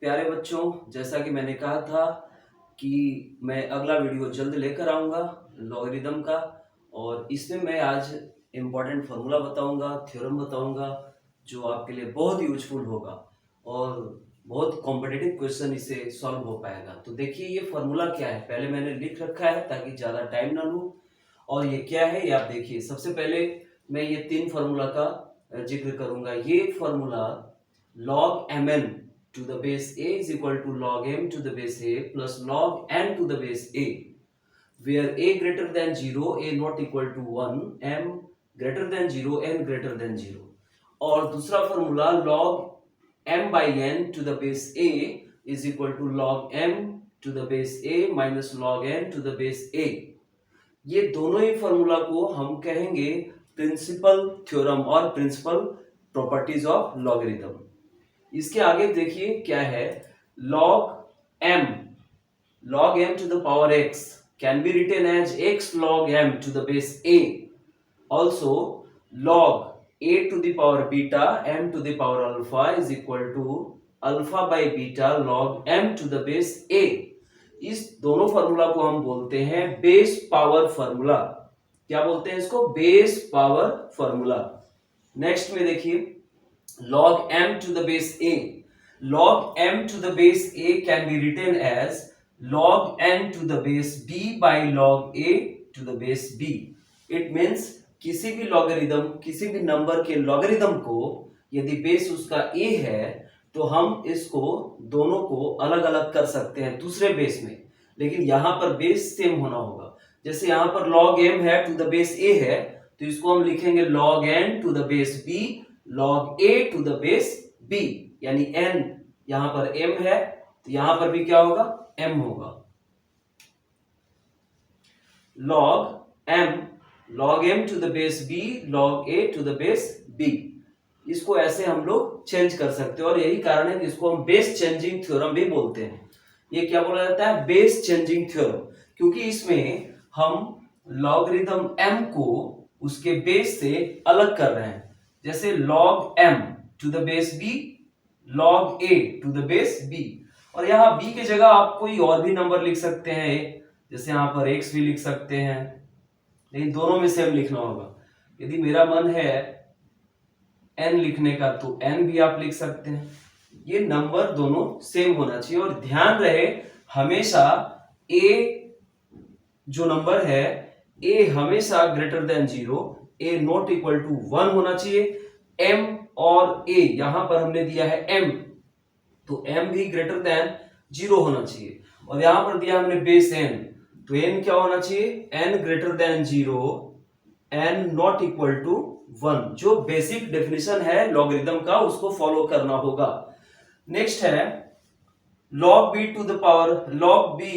प्यारे बच्चों, जैसा कि मैंने कहा था कि मैं अगला वीडियो जल्द लेकर आऊँगा लॉगरिदम का। और इसमें मैं आज इम्पॉर्टेंट फार्मूला बताऊँगा, थ्योरम बताऊँगा, जो आपके लिए बहुत यूजफुल होगा और बहुत कॉम्पिटिटिव क्वेश्चन इससे सॉल्व हो पाएगा। तो देखिए ये फार्मूला क्या है, पहले मैंने लिख रखा है ताकि ज़्यादा टाइम ना लूँ। और ये क्या है ये आप देखिए। सबसे पहले मैं ये 3 फार्मूला का जिक्र करूँगा। ये formula log mn to the base a is equal to log m to the base a plus log n to the base a, where a greater than 0, a not equal to 1, m greater than 0, n greater than 0। और दूसरा formula log m by n to the base a is equal to log m to the base a minus log n to the base a। ये दोनों ही formula को हम कहेंगे principal theorem और principal properties of logarithm. इसके आगे देखिए क्या है, log m to the power x can be written as x log m to the base a। Also log a to the power beta m to the power alpha is equal to alpha by beta log m to the base a। इस दोनों formula को हम बोलते हैं base power formula. क्या बोलते हैं इसको? Base power formula. नेक्स्ट में देखिए log m to the base a। log m to the base a can be written as log n to the base b by log a to the base b। It means किसी भी logarithm, किसी भी number के logarithm को यदि base उसका a है तो हम इसको दोनों को अलग अलग कर सकते हैं दूसरे बेस में, लेकिन यहां पर बेस सेम होना होगा। जैसे यहां पर log m है टू द बेस a है, तो इसको हम लिखेंगे log n to the base b log a to the base b, यानी n यहां पर m है तो यहां पर भी क्या होगा? m होगा। log m to the base b log a to the base b, इसको ऐसे हम लोग चेंज कर सकते हैं और यही कारण है कि इसको हम बेस चेंजिंग थ्योरम भी बोलते हैं। ये क्या बोला जाता है? बेस चेंजिंग थ्योरम, क्योंकि इसमें हम लॉगरिदम m को उसके बेस से अलग कर रहे हैं। जैसे log m to the base b log a to the base b, और यहाँ b के जगह आप कोई और भी नंबर लिख सकते हैं, जैसे यहाँ पर x भी लिख सकते हैं, लेकिन दोनों में सेम लिखना होगा। यदि मेरा मन है n लिखने का तो n भी आप लिख सकते हैं। ये नंबर दोनों सेम होना चाहिए और ध्यान रहे हमेशा a जो नंबर है a हमेशा greater than 0, a not equal to 1 होना चाहिए। m और a यहां पर हमने दिया है m, तो m भी ग्रेटर देन 0 होना चाहिए। और यहां पर दिया हमने बेस n, तो n क्या होना चाहिए? n greater than 0, n not equal to 1। जो बेसिक डेफिनेशन है लॉगरिथम का उसको फॉलो करना होगा। नेक्स्ट है log b to the power log b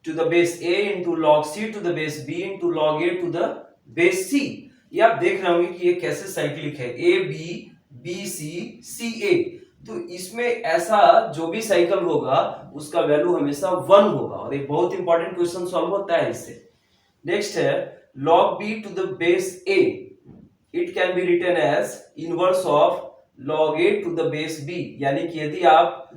to the base a into log c to the base b into log a to the base c। ये आप देख रहे होंगे कि ये कैसे साइक्लिक है, a b b c c a। तो इसमें ऐसा जो भी साइकिल होगा उसका वैल्यू हमेशा 1 होगा और एक बहुत इंपॉर्टेंट क्वेश्चन सॉल्व होता है इससे। नेक्स्ट है log b to the base a, it can be written as inverse of log a to the base b। यानी कि यदि आप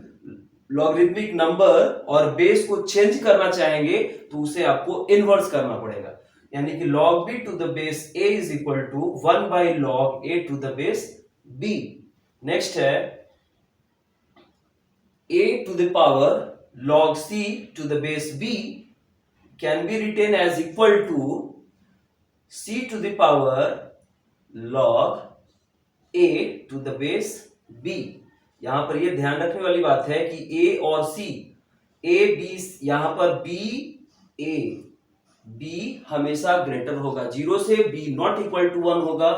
लॉगरिथमिक नंबर और बेस को चेंज करना चाहेंगे तो उसे आपको इनवर्स करना पड़ेगा, यानी कि log b to the base a is equal to 1 by log a to the base b। Next है a to the power log c to the base b can be written as equal to c to the power log a to the base b। यहां पर यह ध्यान रखने वाली बात है कि a और c, a b, यहां पर b हमेशा ग्रेटर होगा 0 से, b नॉट इक्वल टू 1 होगा,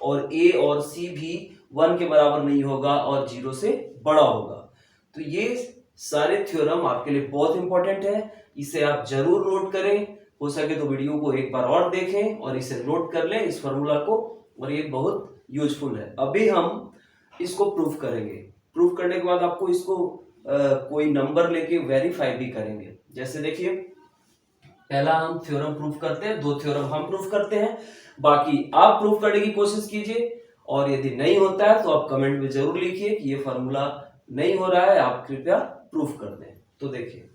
और a और c भी 1 के बराबर नहीं होगा और 0 से बड़ा होगा। तो ये सारे थ्योरम आपके लिए बहुत इंपॉर्टेंट है, इसे आप जरूर नोट करें। हो सके तो वीडियो को एक बार और देखें और इसे नोट कर लें इस फॉर्मूला को, और ये बहुत यूजफुल है। अभी हम इसको प्रूफ करेंगे। प्रूफ करने के बाद आपको इसको कोई नंबर लेके वेरीफाई भी करेंगे। जैसे देखिए पहला हम थ्योरम प्रूफ करते हैं, 2 थ्योरम हम प्रूफ करते हैं, बाकी आप प्रूफ करने की कोशिश कीजिए। और यदि नहीं होता है तो आप कमेंट में जरूर लिखिए कि ये फॉर्मूला नहीं हो रहा है, आप कृपया प्रूफ कर दें। तो देखिए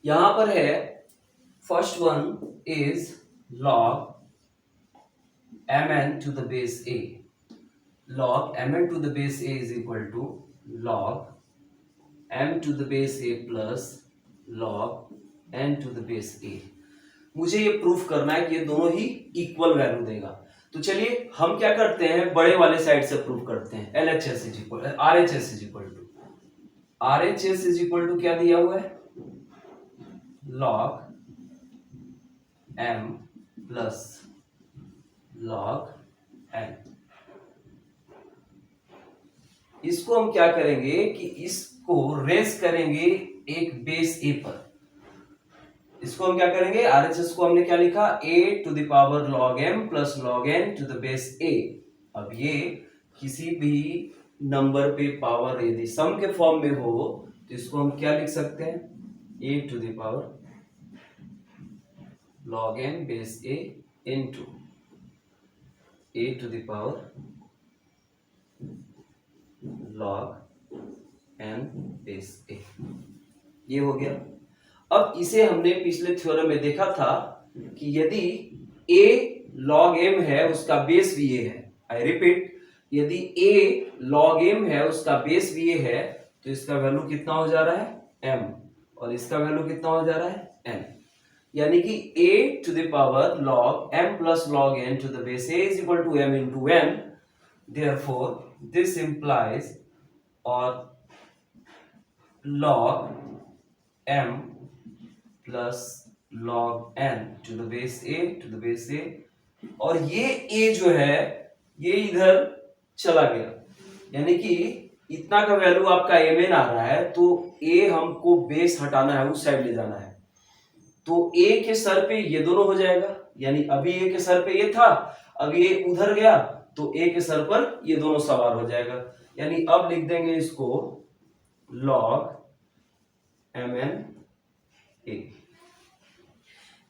यहां पर है, first one is log mn to the base a. Log mn to the base a is equal to log m to the base a plus log n to the base a. मुझे ये proof करना है कि ये दोनों ही equal value देगा। तो चलिए हम क्या करते हैं, बड़े वाले साइड से प्रूफ करते हैं। LHS is equal RHS is equal to RHS is equal to क्या दिया हुआ है, log m plus log n। इसको हम क्या करेंगे कि इसको रेज करेंगे एक बेस ए पर। इसको हम क्या करेंगे, RHS को हमने क्या लिखा, a to the power log m plus log n to the base a। अब ये किसी भी नंबर पे पावर यदि सम के फॉर्म में हो तो इसको हम क्या लिख सकते हैं, a to the power log n base a into a to the power log n base a। ये हो गया। अब इसे हमने पिछले थ्योरम में देखा था कि यदि a log m है उसका बेस भी a है। आई रिपीट, यदि a log m है उसका बेस भी a है तो इसका वैल्यू कितना हो जा रहा है m, और इसका वैल्यू कितना हो जा रहा है n। यानी कि a to the power log m plus log n to the base a is equal to m into n। Therefore this implies और log m plus log n to the base a, और ये a जो है ये इधर चला गया, यानी कि इतना का वैल्यू आपका mn आ रहा है, तो a हमको बेस हटाना है, उस साइड ले जाना है। तो a के सर पे ये दोनों हो जाएगा, यानी अभी a के सर पे ये था, अब ये उधर गया तो a के सर पर ये दोनों सवार हो जाएगा। यानी अब लिख देंगे इसको log mn a,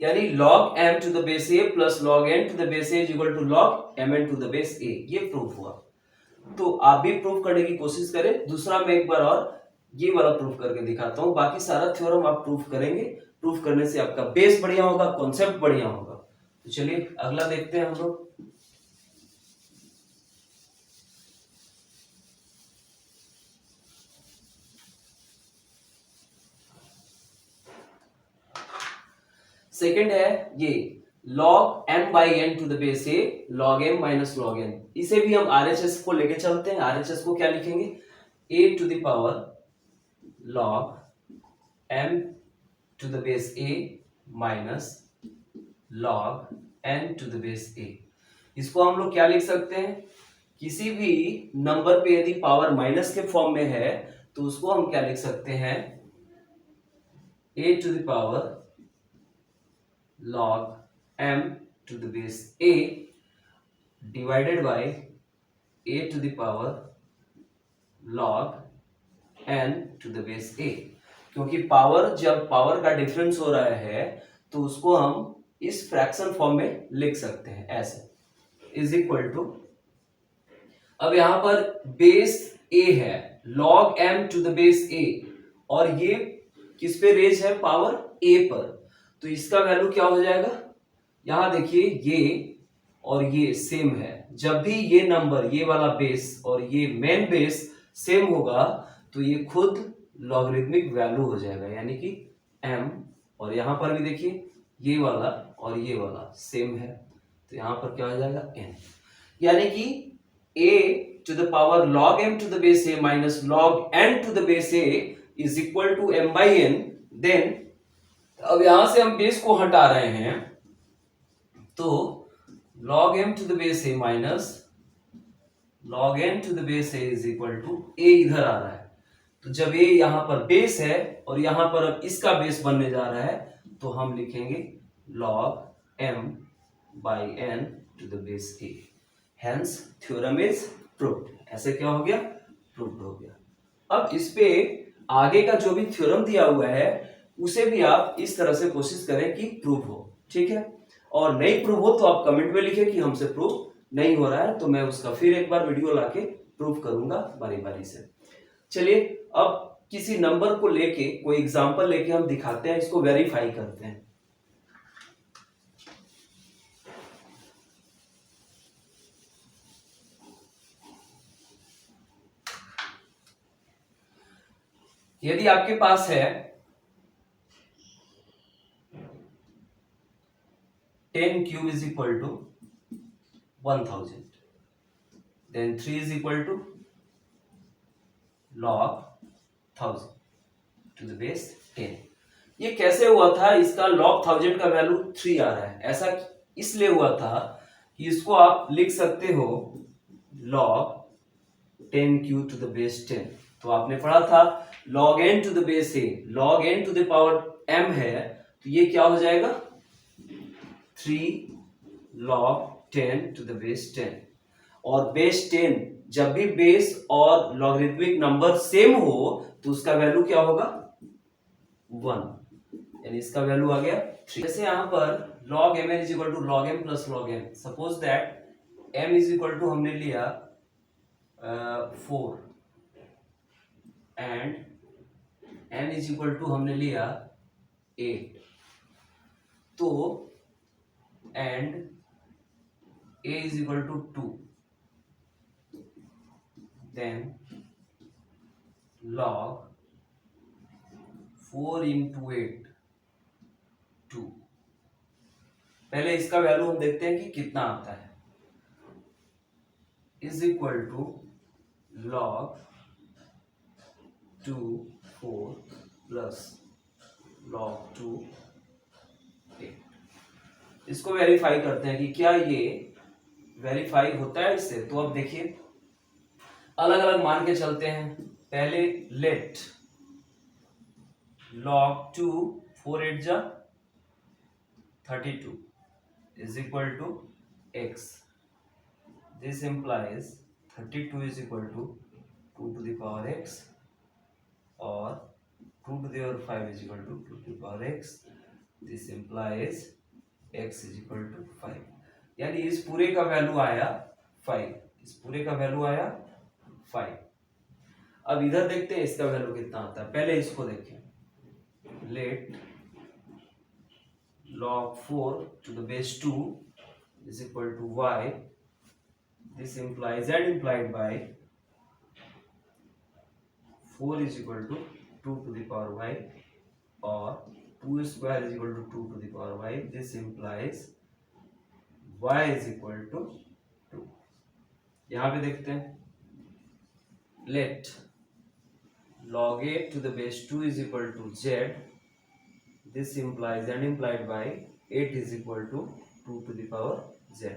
यानी log m to the base a plus log n to the base a is equal to log mn to the base a। ये प्रूफ हुआ। तो आप भी प्रूफ करने की कोशिश करें। दूसरा मैं एक बार और ये वाला प्रूफ करके दिखाता हूं, बाकी सारा थ्योरम आप प्रूफ करेंगे। प्रूफ करने से आपका बेस बढ़िया होगा, कॉन्सेप्ट बढ़िया होगा। तो चलिए अगला देखते हैं हम लोग। सेकंड है ये log m by n to the base a log m minus log n। इसे भी हम RHS को लेके चलते हैं। RHS को क्या लिखेंगे, a to the power log m to the base a minus log n to the base a। इसको हम लोग क्या लिख सकते हैं, किसी भी नंबर पे यदि पावर माइनस के फॉर्म में है तो उसको हम क्या लिख सकते हैं, a to the power log m to the base a divided by a to the power log n to the base a। क्योंकि पावर, जब पावर का डिफरेंस हो रहा है तो उसको हम इस फ्रैक्शन फॉर्म में लिख सकते हैं ऐसे, इज इक्वल टू, अब यहां पर बेस a है, log m to the base a, और ये किस पे रेज है, पावर a पर, तो इसका वैल्यू क्या हो जाएगा, यहां देखिए ये और ये सेम है। जब भी ये नंबर, ये वाला बेस और ये मेन बेस सेम होगा तो ये खुद लॉगरिथमिक वैल्यू हो जाएगा, यानी कि m, और यहां पर भी देखिए ये वाला और ये वाला सेम है तो यहां पर क्या हो जाएगा n। यानी कि a to the power log m to the base a minus log n to the base a is equal to m by n। Then अब यहां से हम बेस को हटा रहे हैं तो log m to the base a minus log n to the base a is equal to a इधर आ रहा है। तो जब a यहां पर बेस है और यहां पर अब इसका बेस बनने जा रहा है तो हम लिखेंगे log m by n to the base a। Hence theorem is proved। ऐसे क्या हो गया, प्रूव्ड हो गया। अब इस पे आगे का जो भी थ्योरम दिया हुआ है उसे भी आप इस तरह से कोशिश करें कि प्रूव हो, ठीक है। और नहीं प्रूव हो तो आप कमेंट में लिखें कि हमसे प्रूव नहीं हो रहा है, तो मैं उसका फिर एक बार वीडियो लाके प्रूव करूंगा बारी बारी से। चलिए अब किसी नंबर को लेके कोई एग्जांपल लेके हम दिखाते हैं, इसको वेरीफाई करते हैं। यदि आपके पास है 10 cube is equal to 1000, then 3 is equal to log 1000 to the base 10। ये कैसे हुआ था? इसका log 1000 का वैल्यू 3 आ रहा है। ऐसा इसलिए हुआ था कि इसको आप लिख सकते हो log 10 cube to the base 10। तो आपने पढ़ा था log n to the base a, log n to the power m है, तो ये क्या हो जाएगा 3 log 10 to the base 10। और बेस 10 जब भी बेस और लॉगरिथमिक नंबर सेम हो तो उसका वैल्यू क्या होगा 1, यानी इसका वैल्यू आ गया 3। जैसे यहां पर log mn is equal to log m plus log n, suppose that m is equal to हमने लिया 4 and n is equal to हमने लिया 8, तो and a is equal to 2, then log 4 into 8 2। पहले इसका वैल्यू हम देखते हैं कि कितना आता है, is equal to log 2 4 plus log 2 8। इसको वेरीफाई करते हैं कि क्या ये वेरीफाई होता है इससे। तो अब देखिए अलग अलग मान के चलते हैं। पहले लेट log 2 4 8 जा 32 is equal to x। This implies 32 is equal to 2 to the power x, or 2 to the power 5 is equal to 2 to the power x। This implies x is equal to 5, यानी इस पूरे का value आया 5, इस पूरे का value आया 5। अब इधर देखते हैं इसका वैल्यू कितना आता है। पहले इसको देखें, late log 4 to the base 2 is equal to y। This implies z implied by 4 is equal to 2 to the power y, or 2 square is equal to 2 to the power y। This implies y is equal to 2। यहां पे देखते हैं let log 8 to the base 2 is equal to z। This implies and implied by 8 is equal to 2 to the power z।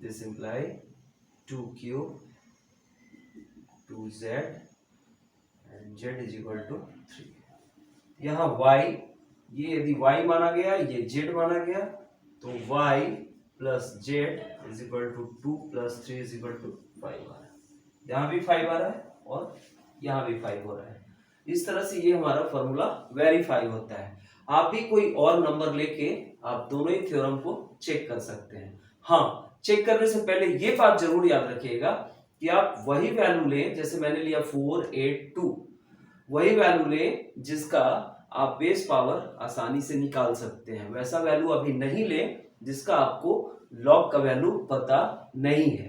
This implies 2 cube 2z and z is equal to 3। यहाँ y, ये यदि y माना गया, ये z माना गया, तो y plus z is equal to 2 plus 3 is equal to 5 आ रहा है। यहाँ भी 5 आ रहा है और यहाँ भी 5 हो रहा है। इस तरह से ये हमारा फॉर्मूला वेरीफाई होता है। आप भी कोई और नंबर लेके आप दोनों ही थ्योरम को चेक कर सकते हैं। हाँ, चेक करने से पहले ये बात जरूर याद रखिएगा कि आप वही वैल्यू लें, जैसे मैंने लिया 4 8 2, वही वैल्यू लें जिसका आप बेस पावर आसानी से निकाल सकते हैं। वैसा वैल्यू अभी नहीं लें जिसका आपको लॉग का वैल्यू पता नहीं है।